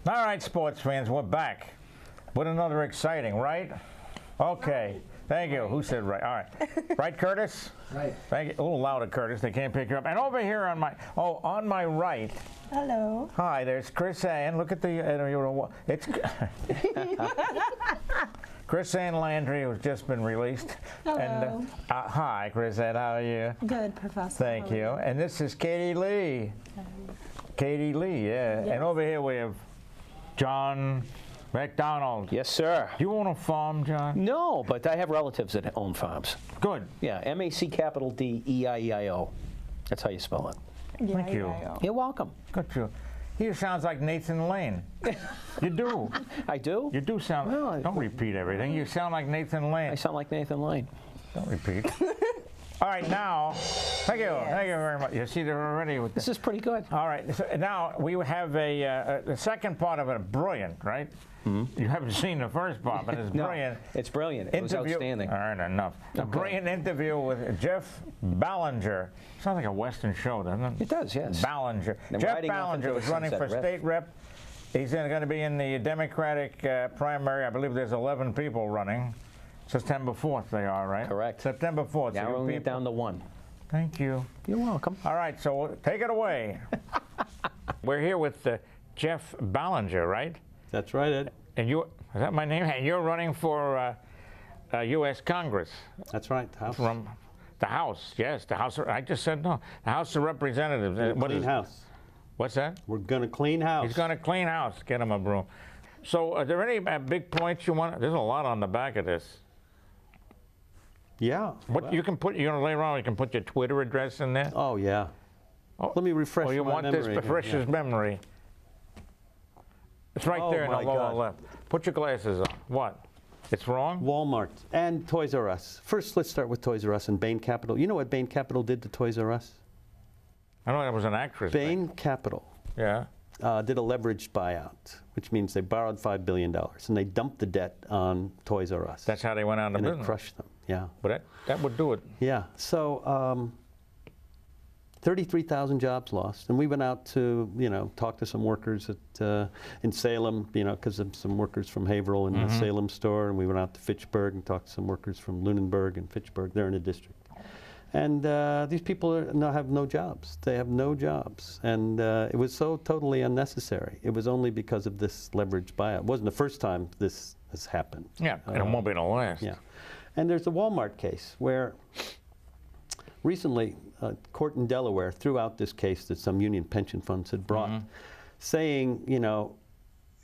All right, sports fans, we're back with another exciting, right? Okay. Thank you. Who said right? All right. Right, Curtis? Right. Thank you. A little louder, Curtis. They can't pick you up. And over here on my right. Hello. Hi, there's Krisann. Look at the, it's Krisann Landry, who's just been released. Hello. And hi, Krisann. How are you? Good, Professor. Thank you. And this is Katie Lee. Katie Lee, yeah. Yes. And over here we have John MacDonald. Yes, sir. Do you own a farm, John? No, but I have relatives that own farms. Good. Yeah, M-A-C-D-E-I-E-I-O. That's how you spell it. Yeah, Thank you. You're welcome. Good for you. He sounds like Nathan Lane. You do. I do? You do sound. Well, don't repeat everything. You sound like Nathan Lane. I sound like Nathan Lane. Don't repeat. All right, now, thank you. Yes. Thank you very much. You see, they're already with This is pretty good. All right, so now we have the second part of it, brilliant, right? Mm-hmm. You haven't seen the first part, but it's No, brilliant. it's brilliant. It was outstanding. All right, enough. A Okay. brilliant interview with Jeff Ballinger. Sounds like a Western show, doesn't it? It does, yes. Ballinger. I'm Jeff riding off into Ballinger the is running for sunset, state rep. He's going to be in the Democratic primary. I believe there's 11 people running. September 4th they are, right? Correct. September 4th. Narrowing it down to one. Thank you. You're welcome. All right, so take it away. We're here with Jeff Ballinger, right? That's right, Ed. And you, is that my name? And you're running for U.S. Congress. That's right. House. From the House, yes, the House. I just said no. The House of Representatives. Clean house. What's that? We're gonna clean house. He's going to clean house. Get him a broom. So, are there any big points you want? There's a lot on the back of this. Yeah. What well. you can put? You're going to lay around. You can put your Twitter address in there. Oh yeah. Oh, Let me refresh you my want memory this here, refresh his memory? It's right Oh, there in the my lower God. left. Put your glasses on. What? It's wrong? Walmart and Toys R Us. First, let's start with Toys R Us and Bain Capital. You know what Bain Capital did to Toys R Us? I know that was an actress. Bain Capital Yeah. did a leveraged buyout, which means they borrowed $5 billion and they dumped the debt on Toys R Us. That's how they went out of and business. it crushed them. Yeah. But that would do it. Yeah. So 33,000 jobs lost, and we went out to talk to some workers at in Salem, because of some workers from Haverhill in the Salem store, and we went out to Fitchburg and talked to some workers from Lunenburg and Fitchburg. They're in the district, and these people have no jobs. They have no jobs, and it was so totally unnecessary. It was only because of this leveraged buyout. It wasn't the first time this has happened. Yeah, and it won't be the last. Yeah, and there's the Walmart case where recently, a court in Delaware threw out this case that some union pension funds had brought, saying,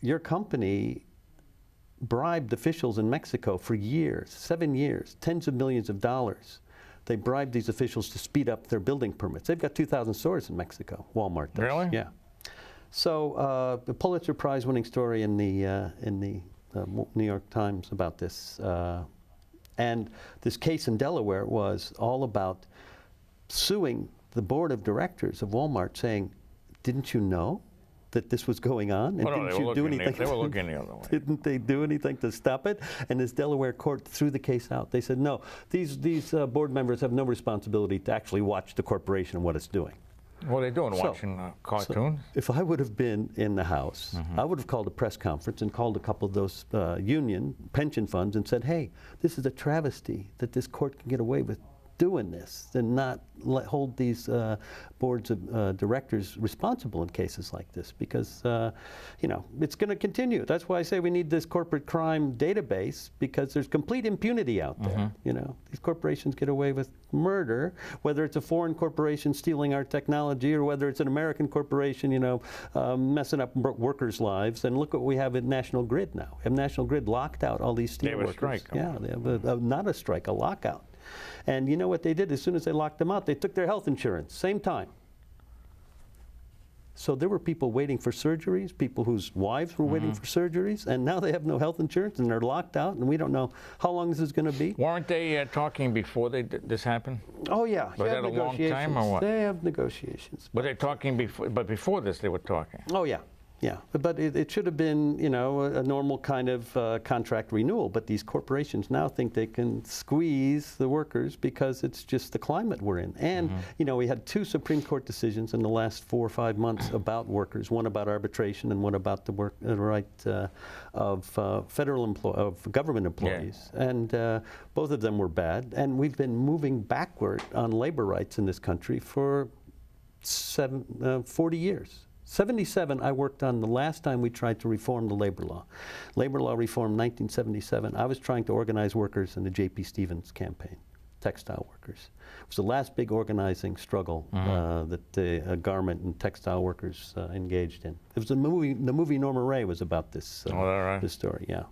your company bribed officials in Mexico for years, 7 years, tens of millions of dollars. They bribed these officials to speed up their building permits. They've got 2,000 stores in Mexico, Walmart does. Really? Yeah. So the Pulitzer Prize-winning story in the New York Times about this, and this case in Delaware was all about suing the board of directors of Walmart, saying, "Didn't you know that this was going on? And didn't you do anything?" They were looking the other way. Didn't they do anything to stop it? And this Delaware court threw the case out. They said, "No, these board members have no responsibility to actually watch the corporation and what it's doing." What are they doing? So- Watching cartoons? If I would have been in the House, I would have called a press conference and called a couple of those union pension funds and said, "Hey, this is a travesty that this court can get away with doing this and not hold these boards of directors responsible in cases like this, because it's going to continue." That's why I say we need this corporate crime database, because there's complete impunity out there. These corporations get away with murder, whether it's a foreign corporation stealing our technology or whether it's an American corporation, messing up workers' lives. And look what we have at National Grid now. We have National Grid locked out all these steel workers. Strike. Yeah, they have not a strike, a lockout. And you know what they did? As soon as they locked them out, they took their health insurance, same time. So there were people waiting for surgeries, people whose wives were waiting for surgeries, and now they have no health insurance and they're locked out, and we don't know how long this is going to be. Weren't they talking before this happened? Oh yeah, Was you that have a long time or what? They have negotiations. Were they talking before? But before this, they were talking. Oh yeah, Yeah, but it should have been, you know, a normal kind of contract renewal. But these corporations now think they can squeeze the workers because it's just the climate we're in. And, you know, we had 2 Supreme Court decisions in the last 4 or 5 months about workers, one about arbitration and one about the right of government employees. Yeah. And both of them were bad. And we've been moving backward on labor rights in this country for 40 years. 77, I worked on the last time we tried to reform the labor law. Labor law reform, 1977. I was trying to organize workers in the J.P. Stevens campaign, textile workers. It was the last big organizing struggle that the garment and textile workers engaged in. It was the movie Norma Ray was about this, this story, yeah.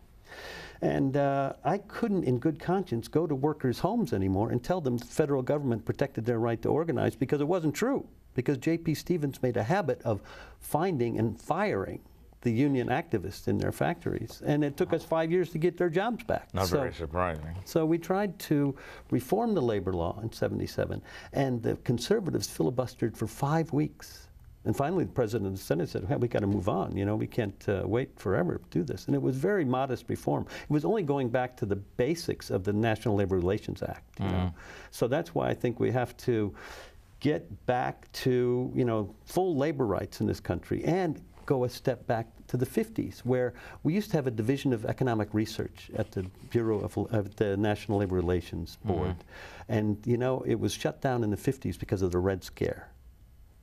And I couldn't, in good conscience, go to workers' homes anymore and tell them the federal government protected their right to organize, because it wasn't true. Because J.P. Stevens made a habit of finding and firing the union activists in their factories. And it took us 5 years to get their jobs back. Not very surprising. So we tried to reform the labor law in 77, and the conservatives filibustered for 5 weeks. And finally, the president of the Senate said, well, we got to move on. You know, we can't wait forever to do this. And it was very modest reform. It was only going back to the basics of the National Labor Relations Act. You know? So that's why I think we have to get back to, you know, full labor rights in this country, and go a step back to the 50s, where we used to have a division of economic research at the Bureau of the National Labor Relations Board. And, you know, it was shut down in the 50s because of the Red Scare.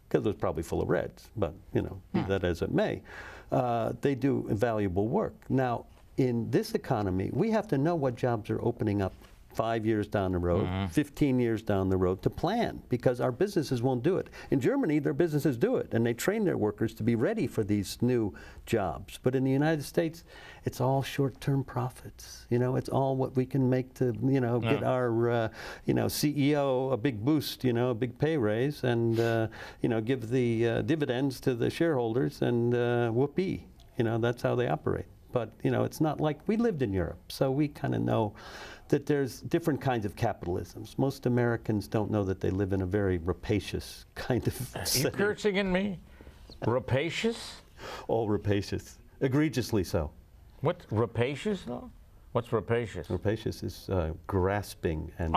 Because it was probably full of Reds, but, you know, be that as it may. They do invaluable work. Now, in this economy, we have to know what jobs are opening up 5 years down the road, 15 years down the road, to plan, because our businesses won't do it. In Germany, their businesses do it, and they train their workers to be ready for these new jobs. But in the United States, it's all short-term profits. You know, it's all what we can make to, you know, get our, you know, CEO a big boost, you know, a big pay raise, and, you know, give the dividends to the shareholders, and whoopee. You know, that's how they operate. But, you know, it's not like we lived in Europe, so we kind of know that there's different kinds of capitalisms. Most Americans don't know that they live in a very rapacious kind of setting. You cursing at me? Rapacious? All rapacious. Egregiously so. What, rapacious though? What's rapacious? Rapacious is grasping and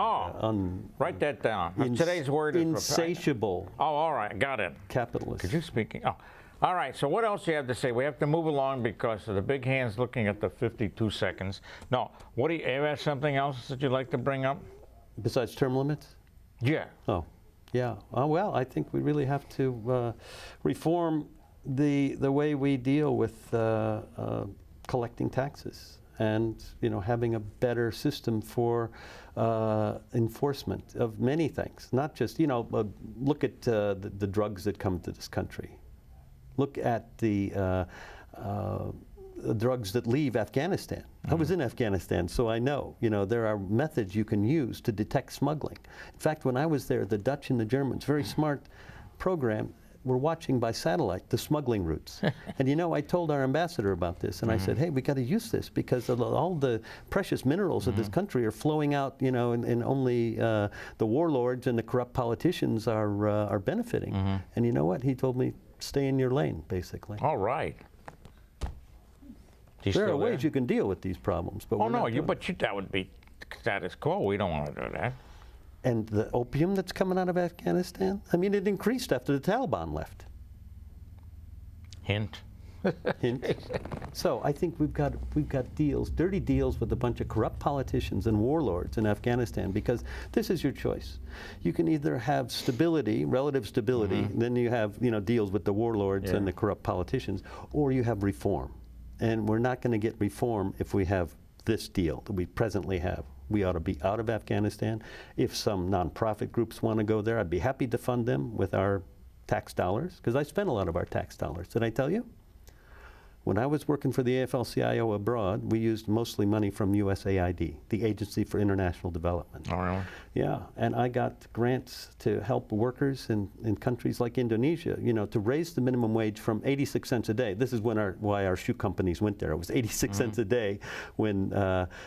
write that down. Today's word is insatiable. Oh, all right, got it. Capitalist. Could you speak? Oh. All right, so what else do you have to say? We have to move along because of the big hand's looking at the 52 seconds. No, what do you have something else that you'd like to bring up? Besides term limits? Yeah. Oh, yeah. Well, I think we really have to reform the way we deal with collecting taxes, and, you know, having a better system for enforcement of many things. Not just, you know, look at the drugs that come to this country. Look at the drugs that leave Afghanistan. I was in Afghanistan, so I know, you know, there are methods you can use to detect smuggling. In fact, when I was there, the Dutch and the Germans, very smart program, were watching by satellite the smuggling routes. And, you know, I told our ambassador about this, and I said, hey, we got to use this, because all the precious minerals of this country are flowing out, you know, and only the warlords and the corrupt politicians are benefiting. And you know what? He told me, stay in your lane, basically. All right. There are ways you can deal with these problems, but that would be status quo. We don't want to do that. And the opium that's coming out of Afghanistan, I mean, it increased after the Taliban left. Hint. Hint. So I think we've got deals, dirty deals with a bunch of corrupt politicians and warlords in Afghanistan, because this is your choice. You can either have stability, relative stability, then you have, you know, deals with the warlords and the corrupt politicians, or you have reform. And we're not going to get reform if we have this deal that we presently have. We ought to be out of Afghanistan. If some nonprofit groups want to go there, I'd be happy to fund them with our tax dollars, because I spent a lot of our tax dollars. Did I tell you? When I was working for the AFL-CIO abroad, we used mostly money from USAID, the Agency for International Development. Oh, really? Yeah, and I got grants to help workers in countries like Indonesia, you know, to raise the minimum wage from 86 cents a day. This is why our shoe companies went there. It was 86 cents a day when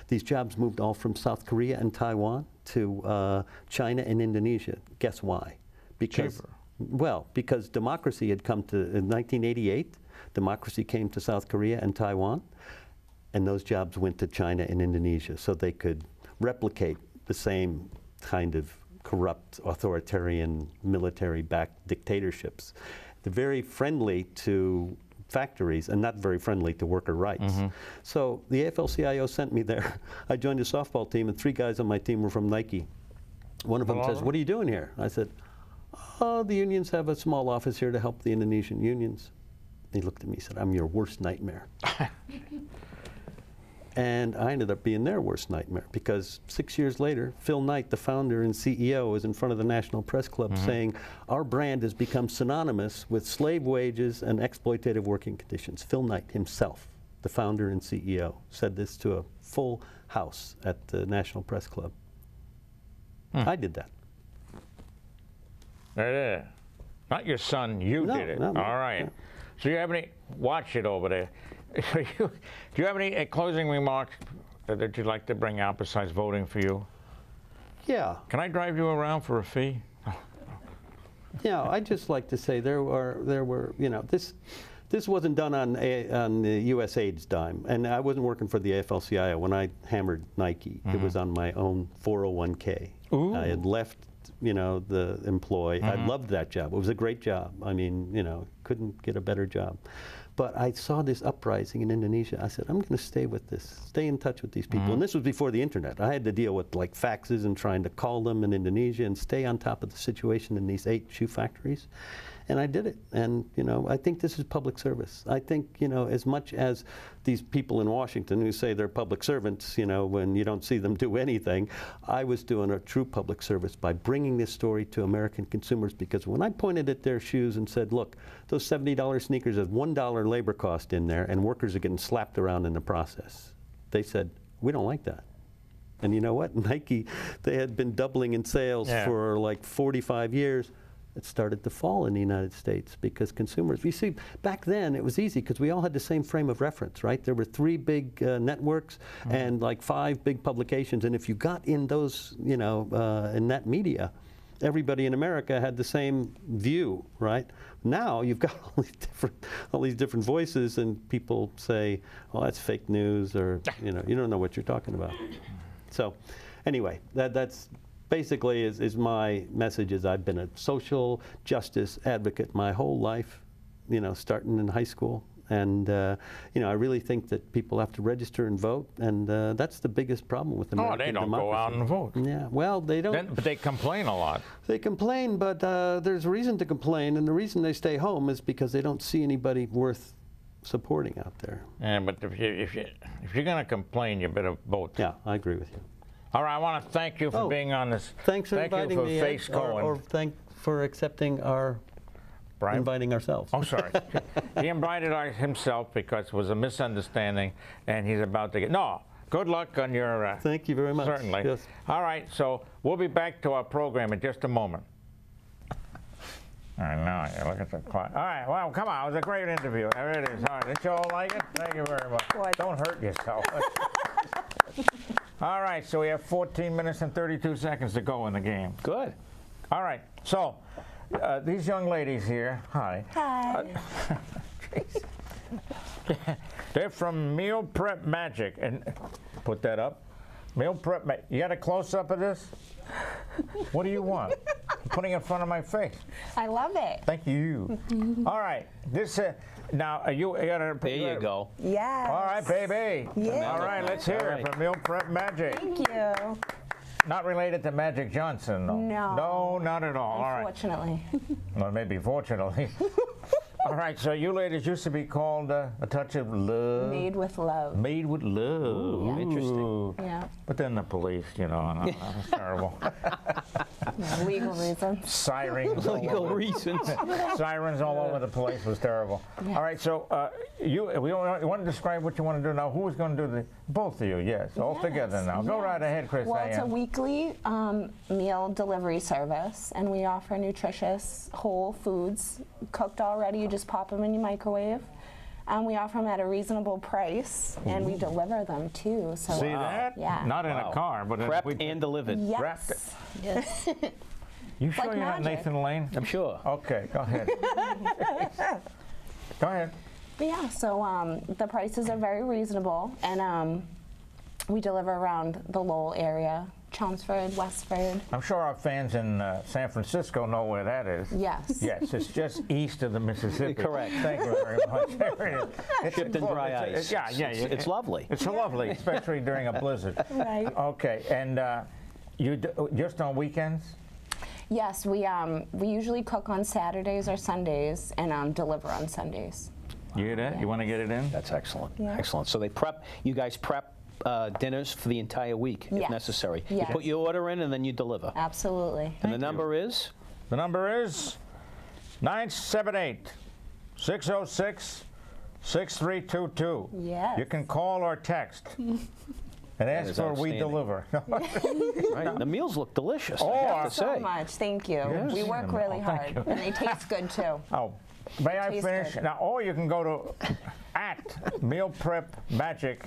these jobs moved all from South Korea and Taiwan to China and Indonesia. Guess why? Because, cheaper. Well, because democracy had come to, in 1988, democracy came to South Korea and Taiwan, and those jobs went to China and Indonesia so they could replicate the same kind of corrupt, authoritarian, military-backed dictatorships. They're very friendly to factories and not very friendly to worker rights. So the AFL-CIO sent me there. I joined a softball team, and 3 guys on my team were from Nike. One of them says, "What are you doing here?" I said, "Oh, the unions have a small office here to help the Indonesian unions." He looked at me and said, "I'm your worst nightmare." And I ended up being their worst nightmare, because 6 years later, Phil Knight, the founder and CEO, was in front of the National Press Club saying, "Our brand has become synonymous with slave wages and exploitative working conditions." Phil Knight himself, the founder and CEO, said this to a full house at the National Press Club. I did that. There it is. Not your son, you No, did it. not me. All right. Yeah. So you have any, watch it over there. Do you have any closing remarks that you'd like to bring out besides voting for you? Yeah. Can I drive you around for a fee? Yeah, I'd just like to say there were, you know, this wasn't done on the USAID's dime, and I wasn't working for the AFL-CIO when I hammered Nike. It was on my own 401k. Ooh. I had left, you know, the employ. I loved that job. It was a great job. I mean, you know, couldn't get a better job. But I saw this uprising in Indonesia. I said, I'm going to stay with this, stay in touch with these people. And this was before the internet. I had to deal with like faxes and trying to call them in Indonesia and stay on top of the situation in these 8 shoe factories. And I did it. And, you know, I think this is public service. I think, you know, as much as these people in Washington who say they're public servants, you know, when you don't see them do anything, I was doing a true public service by bringing this story to American consumers, because when I pointed at their shoes and said, look, those $70 sneakers have $1 labor cost in there, and workers are getting slapped around in the process, they said, we don't like that. And you know what? Nike, they had been doubling in sales for like 45 years. It started to fall in the United States because consumers, you see, back then it was easy because we all had the same frame of reference, right? There were 3 big networks and like 5 big publications, and if you got in those, you know, in that media, everybody in America had the same view, right? Now you've got all these different voices, and people say, "Well, that's fake news," or you know, you don't know what you're talking about. So, anyway, that's. Basically, is my message is I've been a social justice advocate my whole life, you know, starting in high school. And, you know, I really think that people have to register and vote, and that's the biggest problem with American democracy. Oh, they don't go out and vote. Yeah, well, they don't. But they complain a lot. They complain, but there's a reason to complain, and the reason they stay home is because they don't see anybody worth supporting out there. Yeah, but if you're going to complain, you better vote. Yeah, I agree with you. All right, I want to thank you for being on this. Thanks for inviting me. Face Cohen. Or thank for accepting our inviting ourselves. Oh, sorry. He invited himself because it was a misunderstanding, and he's about to get. No, good luck on your. Thank you very much. Certainly. Yes. All right, so we'll be back to our program in just a moment. I know, you look at the clock. All right, well, come on, it was a great interview. There it is. All right, did you all like it? Thank you very much. Good. Don't hurt yourself. All right, so we have 14 minutes and 32 seconds to go in the game. Good. All right, so these young ladies here, hi. Hi. They're from Meal Prep Magic, and put that up. Meal Prep Magic. You got a close-up of this? What do you want? I'm putting it in front of my face. I love it. Thank you. All right, this now you gotta. There you go. Yes. All right, baby. Yeah. All right, let's hear it from Meal Prep Magic. Thank you. Not related to Magic Johnson, though. No. No, not at all. All right. Unfortunately. Well, maybe fortunately. All right, so you ladies used to be called A Touch of Love. Made with love. Made with love. Ooh, interesting. Yeah. But then the police, you know, that was terrible. Yeah, legal reasons. Sirens. Legal reasons. Sirens all over the place was terrible. Yeah. You want to describe what you want to do now? Who's going to do the? Both of you, yes, all together now. Go right ahead, Krisann. Well, it's a weekly meal delivery service, and we offer nutritious whole foods cooked already. You just pop them in your microwave. We offer them at a reasonable price, and we deliver them too. So See that? Yeah. Not in a car, but Prepped and delivered. Yes. wrapped it. Yes. You sure like you're not magic. Nathan Lane? I'm sure. Okay, go ahead. Go ahead. But yeah, so the prices are very reasonable, and we deliver around the Lowell area, Chelmsford, Westford. I'm sure our fans in San Francisco know where that is. Yes. Yes, it's just east of the Mississippi. Correct. Thank you very much. It's Shipped in dry ice. Yeah, It's lovely. It's lovely, especially during a blizzard. Right. Okay, and you just on weekends? Yes, we usually cook on Saturdays or Sundays and deliver on Sundays. You hear that? You want to get it in? That's excellent. Yeah. Excellent. So you guys prep dinners for the entire week if Yes. necessary. You Yes. put your order in and then you deliver. Absolutely. And the number is? The number is 978-606-6322. Yes. You can call or text and ask is for we outstanding. deliver. Right. The meals look delicious, Oh, I have to So say. much. Thank you. Yes. We work really Oh, thank hard, you. and they taste good too. Oh, may I Tastes finish? good. Now, or you can go to at Meal Prep Magic.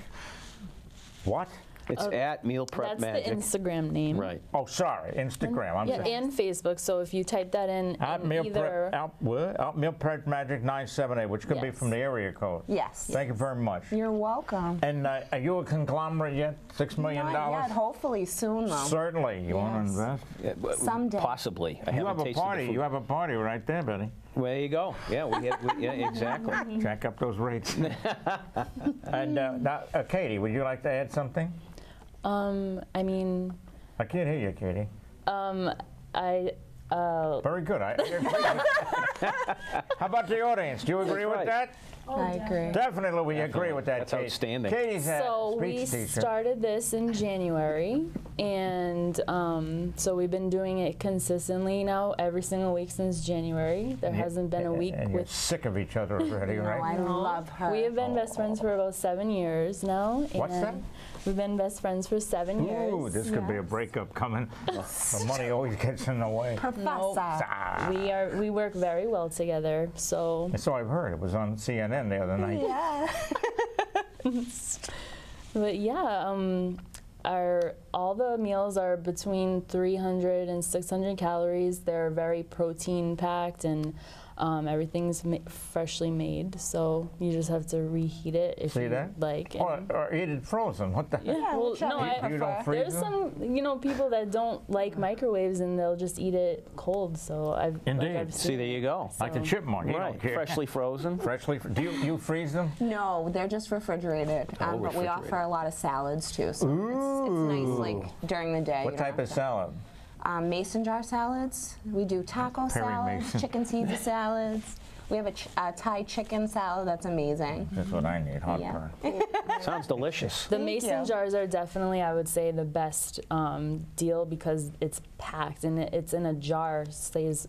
What? It's at Meal Prep That's Magic. the Instagram name. Right. Oh, sorry, Instagram. I'm Yeah, sorry. and Facebook. So if you type that in, At Meal either Prep, out Meal Prep Magic 978, which could be Yes. from the area code. Yes. Thank you very much. You're welcome. And are you a conglomerate yet? $6 million? Not yet. Hopefully soon, though. Certainly. You want to Yes. invest? Yeah, Someday. Possibly. I You haven't have a tasted the party. food. You have a party right there, Betty. There you go. Yeah, yeah, exactly. Jack up those rates. And now, Katie, would you like to add something? I mean, I can't hear you, Katie. I Very good. I agree. How about the audience? Do you agree with right. that? I agree. Definitely, we agree with that. That's Katie. outstanding. Katie's a so we speech teacher. started this in January, and so we've been doing it consistently now every single week since January. There hasn't been a week And you're with. sick of each other already, No, I right? love her. We have been best friends for about 7 years now. What's and that? We've been best friends for 7 years. Ooh, this could be a Yes. breakup coming. The money always gets in the way. Professor. Ah. We work very well together. So So I've heard. It was on CNN the other night. Yeah. But yeah, all the meals are between 300 and 600 calories. They're very protein packed, and everything's freshly made. So you just have to reheat it if See you that? like. Or eat it frozen. What the heck? Yeah, well, whichever no, you I- You don't prefer. freeze There's them? some, people that don't like microwaves, and they'll just eat it cold. So I've Indeed. I've See, seen there you it. go. Like the chipmunk. You Right. don't care. Freshly frozen. Freshly. Do you freeze them? No, they're just refrigerated. But we refrigerated. offer a lot of salads too, so it's nice like during the day. What you don't type of have to- salad? Mason jar salads. We do taco Perry salads, Mason. chicken Caesar salads. We have a Thai chicken salad that's amazing. That's what I need. Hot Yeah. burn. Sounds delicious. The Thank mason you. jars are definitely, I would say, the best deal because it's packed and it's in a jar. Stays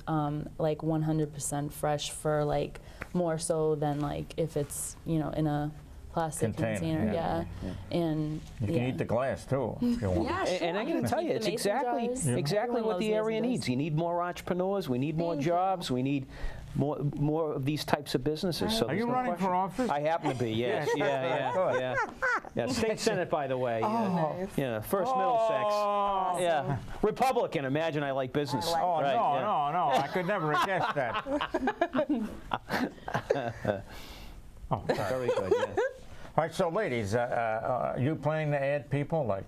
like 100% fresh for like more so than like if it's in a plastic Container, container. yeah. And You can yeah. eat the glass too. If you want. Yeah, sure. And I got to tell you, The it's mason exactly jars. exactly Everyone what loves the area mason needs. jars. You need more entrepreneurs. We need more Thank you. jobs. We need more of these types of businesses. So Are there's you no running question. for office? I happen to be. Yes. Yes, Yeah. that's what I Yeah. Yeah. State Senate, by the way. Yeah. First Middlesex. Oh, Yeah. Republican. Imagine I like business. I like Oh, Right, no, yeah. no. I could never have guessed that. Oh, sorry. Very good. Yeah. All right, so ladies, are you planning to add people like?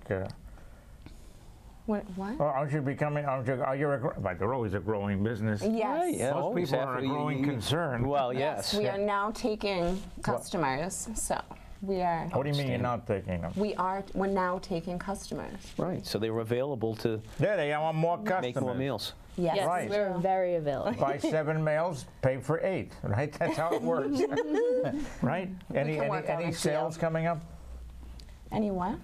What? Or aren't you becoming? Are you? Like they're always a growing business. Yes. Yeah, Most always people are have a to- growing concern. Well, Yes, yes. we are now taking customers. So we are. What do you mean you're not taking them? We're now taking customers. Right. So they were available to There they are. I want more customers. make more meals. Yes. Yes, Right. we're very available. Buy 7 males, pay for 8. Right? That's how it works. Right? can work out Any a sales deal. coming up? Any what?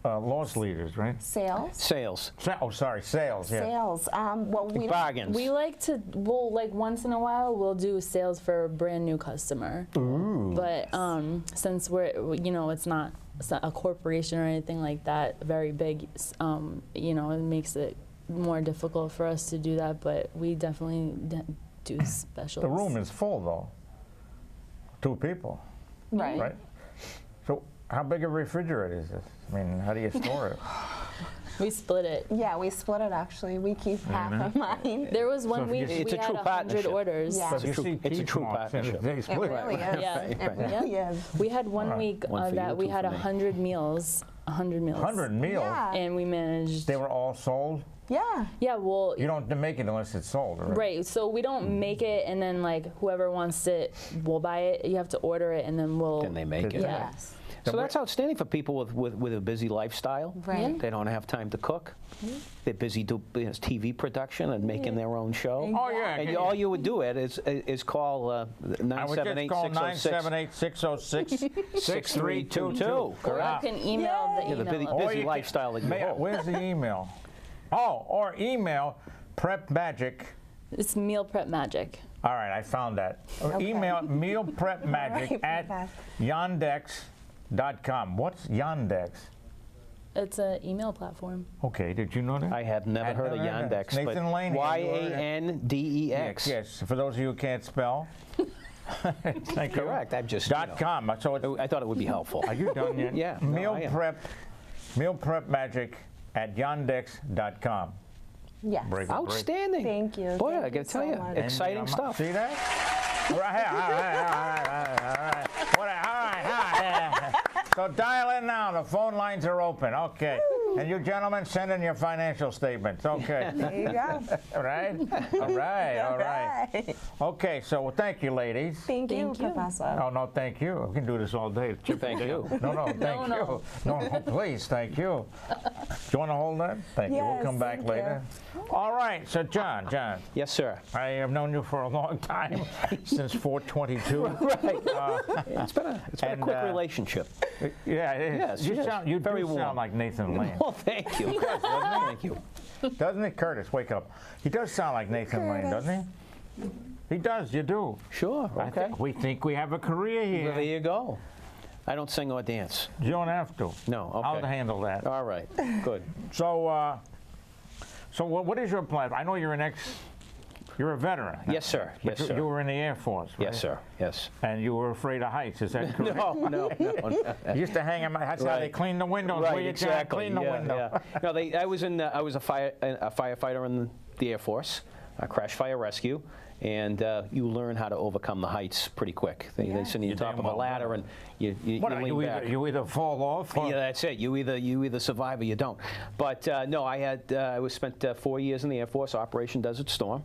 Loss leaders, right? Sales? Sales. Sorry, sales. Yeah. Sales. Well, we don't. Bargains. We like to, like once in a while, we'll do sales for a brand new customer. Ooh. But since it's not a corporation or anything like that, very big, it makes it more difficult for us to do that. But we definitely do specials. The room is full, though. 2 people, Right. right? So how big a refrigerator is this? I mean, how do you store it? We split it. Yeah, we split it actually. We keep half of mine. There was one if week you- It's we a had true 100 partnership. orders. Yeah. So if you It's a see true- it's a teeth true marks in it, partnership. they It split really is. Yeah. It really is. We had one week One for that you, we two had for me. 100 meals. 100 meals. 100 meals. Yeah. And we managed. They were all sold. Yeah. Yeah, well, You don't make it unless it's sold, right? right. So we don't make it, and then like whoever wants it will buy it. You have to order it, and then we'll. Then they make it. Yeah. Yes. So that's outstanding for people with a busy lifestyle. Right. They don't have time to cook. They're busy doing TV production and making their own show. Oh yeah. And all you would do it is call I would just call 978-606-6322. Or Correct. you can email the Yeah, the email. busy, us. Or busy you can- lifestyle that you hold. Where's the email? Oh, or email Prep Magic. It's Meal Prep Magic. All right, I found that. Okay. Email Meal Prep Magic Right, at fast. Yandex.com. What's Yandex? It's an email platform. Okay, did you know that? I have never heard of Yandex, but Nathan Lane. Yandex. Yes. For those of you who can't spell. Thank you. Correct. I'm just. .com. So I thought it would be helpful. are you done yet? Yeah, no, I am. Meal Prep Magic at Yandex.com. Yes. Outstanding. Thank you. Boy, Thank I you got to tell so you, much. exciting stuff. See that? All right. So dial in now. The phone lines are open. Okay. And you gentlemen, send in your financial statements. Okay. There you go. All right. All right. Okay. So thank you, ladies. Thank you, Thank you. Professor. Oh no, thank you. We can do this all day. Thank you. No, thank No. you. No, please, thank you. Do you want to hold that? Thank you. We'll Yes, come back thank later. All right. So John, Yes, sir. I have known you for a long time, since 422. Right. It's been a and, quick relationship. Yeah, it is. Yes, you yes. You Very do warm. sound like Nathan Lane. Well, thank you. Thank you. Doesn't he? Curtis, wake up. He does sound like Nathan Lane, doesn't he? He does, you do. Sure. Okay. We think we have a career Well, there here. you go. I don't sing or dance. You don't have to. No. Okay. I'll handle that. All right. Good. So, what is your plan? I know you're you're a veteran. Yes, sir. But Yes, you, sir. you were in the Air Force, right? Yes, sir. Yes. And you were afraid of heights, is that correct? No. You used to hang them. That's how they Right. clean the windows. Right. Where you Exactly. clean the yeah, window. yeah. No, I was a firefighter in the Air Force, crash fire rescue, and you learn how to overcome the heights pretty quick. They send you You're top damn of a well ladder done. and you What, lean back. you either fall off or... Yeah, that's it. You either survive or you don't. But no, I was spent 4 years in the Air Force, Operation Desert Storm,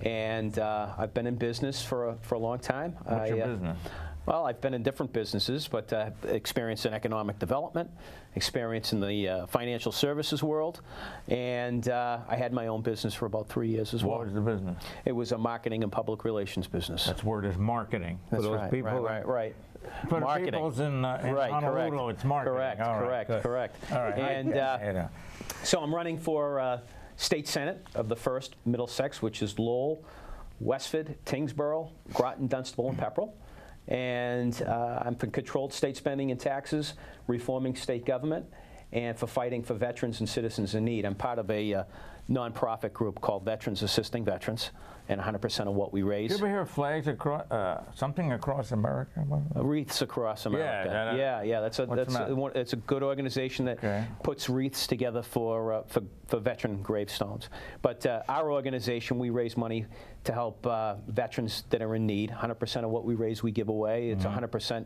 and I've been in business for a long time. What's your business? Well, I've been in different businesses, but experience in economic development, experience in the financial services world, and I had my own business for about 3 years as well. What was the business? It was a marketing and public relations business. That's word is marketing. That's for those right, people. right. For the Marketing. people's in Right, Honolulu, correct. it's marketing. Correct, All right, good. correct. All right. And so I'm running for State Senate of the 1st Middlesex, which is Lowell, Westford, Tingsboro, Groton, Dunstable, and Pepperell. And I'm for controlled state spending and taxes, reforming state government, and for fighting for veterans and citizens in need. I'm part of a nonprofit group called Veterans Assisting Veterans, and 100% of what we raise. Did you ever hear flags across, something across America? Wreaths across America. Yeah. It's a good organization that puts wreaths together for veteran gravestones. But our organization, we raise money to help veterans that are in need. 100% of what we raise, we give away. It's 100%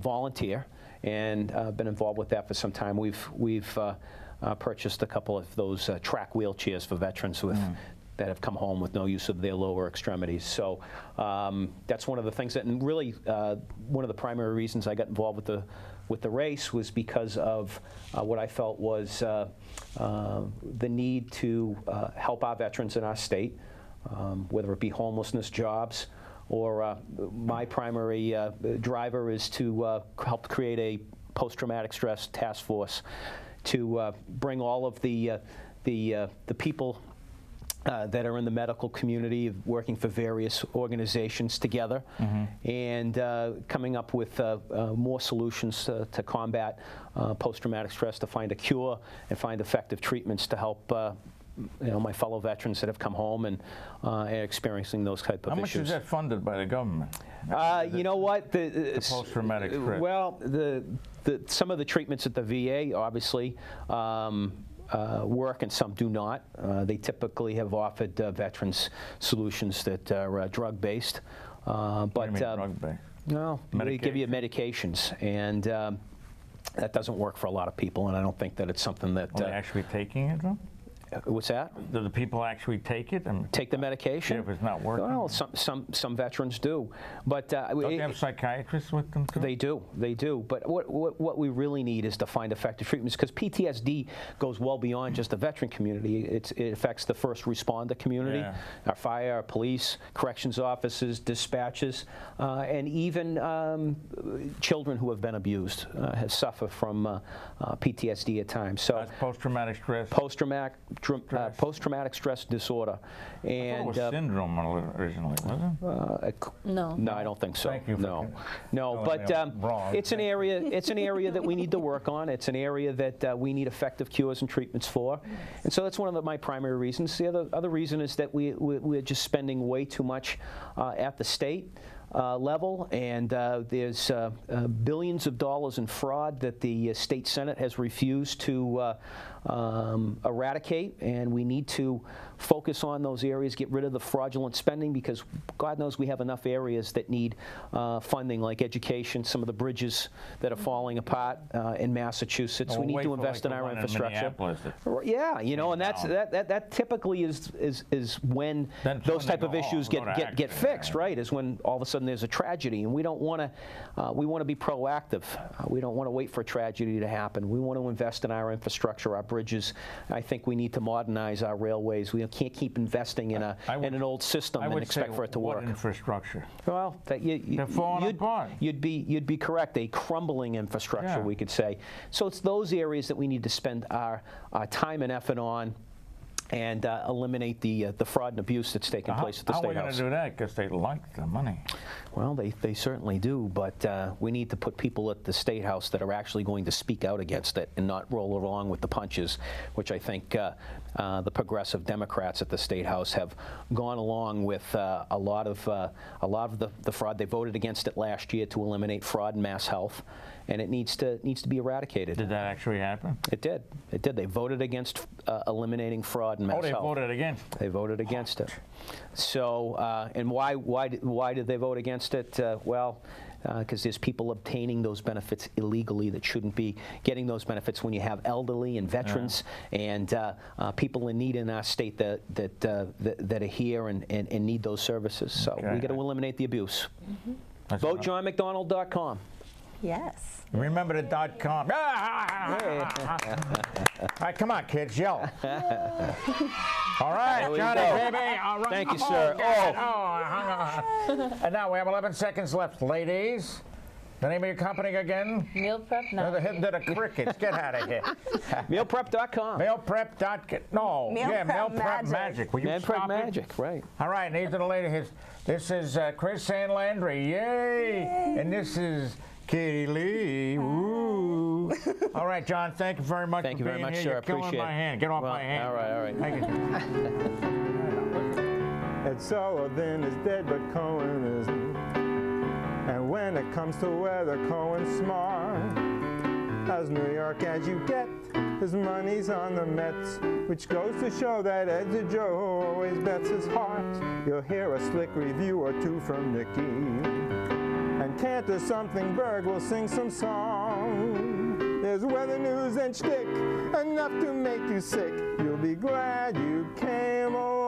volunteer, and been involved with that for some time. We've purchased a couple of those track wheelchairs for veterans that have come home with no use of their lower extremities. So that's one of the things and really one of the primary reasons I got involved with the race was because of what I felt was the need to help our veterans in our state, whether it be homelessness, jobs, or my primary driver is to help create a post-traumatic stress task force to bring all of the people that are in the medical community, working for various organizations together, and coming up with more solutions to combat post-traumatic stress, to find a cure and find effective treatments to help my fellow veterans that have come home and experiencing those type of How much issues. is that funded by the government? You know what? The post-traumatic stress. Well, some of the treatments at the VA, obviously, work and some do not. They typically have offered veterans solutions that are drug-based. What do you mean drug-based? No, they give you medications, and that doesn't work for a lot of people, and I don't think that it's something that... Are they actually taking it, though? What's that? Do the people actually take it? Take the medication? Yeah, if it's not working? Well, some veterans do. But don't they have psychiatrists with them, too? They do. They do. But what we really need is to find effective treatments, because PTSD goes well beyond just the veteran community. It affects the first responder community, our fire, our police, corrections officers, dispatches, and even children who have been abused suffer from PTSD at times. So that's post-traumatic stress? Post-traumatic stress disorder. And I thought it was syndrome originally, wasn't it? No. No, I don't think so. Thank you. No, but it's an area. It's an area that we need to work on. It's an area that we need effective cures and treatments for, and so that's one of my primary reasons. The other reason is that we're just spending way too much at the state level, and there's billions of dollars in fraud that the state Senate has refused to eradicate, and we need to focus on those areas, get rid of the fraudulent spending, because God knows we have enough areas that need funding, like education, some of the bridges that are falling apart in Massachusetts. We need to invest in our infrastructure. Yeah, you know, and that typically is when those type of issues get fixed, right? Is when all of a sudden there's a tragedy, and we don't want to. We want to be proactive. We don't want to wait for a tragedy to happen. We want to invest in our infrastructure, our bridges. I think we need to modernize our railways. We can't keep investing in an old system and expect for it to work. What infrastructure? Well, they're falling apart. You'd be correct. A crumbling infrastructure, we could say. So it's those areas that we need to spend our time and effort on, and eliminate the fraud and abuse that's taking place at the State House. How are we going to do that? Because they like the money. Well, they certainly do, but we need to put people at the State House that are actually going to speak out against it and not roll along with the punches, which I think the progressive Democrats at the State House have gone along with a lot of the fraud. They voted against it last year to eliminate fraud in mass health, and it needs to be eradicated. Did that actually happen? It did. It did. They voted against eliminating fraud in mass health. They voted against it. They voted against it. So, and why did they vote against it? Well, because there's people obtaining those benefits illegally that shouldn't be getting those benefits when you have elderly and veterans and people in need in our state that are here and need those services. So we got to eliminate the abuse. Vote JohnMacDonald.com. Yes. Remember the .com. All right, come on, kids, yell. All right, Johnny, baby. All right. Thank you, sir. Hung on. And now we have 11 seconds left, ladies. The name of your company again? Meal Prep Magic. They're hitting to the crickets. Get out of here. Mealprep.com. Mealprep.com. No, Meal Prep Magic. Will you Meal Prep Magic, right. All right, these are the ladies. This is Krisann Landry. Yay. And this is Katie Lee. Woo. All right, John, thank you very much for being here. Thank you very much, sir. You're I appreciate killing my hand. Get off my hand. All right. Thank you. Ed Sullivan is dead, but Cohen isn't. And when it comes to weather, Cohen's smart. As New York as you get, his money's on the Mets, which goes to show that Ed's a Joe who always bets his heart. You'll hear a slick review or two from Nicky. And Cantor Something Berg will sing some song. There's weather news and shtick, enough to make you sick. You'll be glad you came over.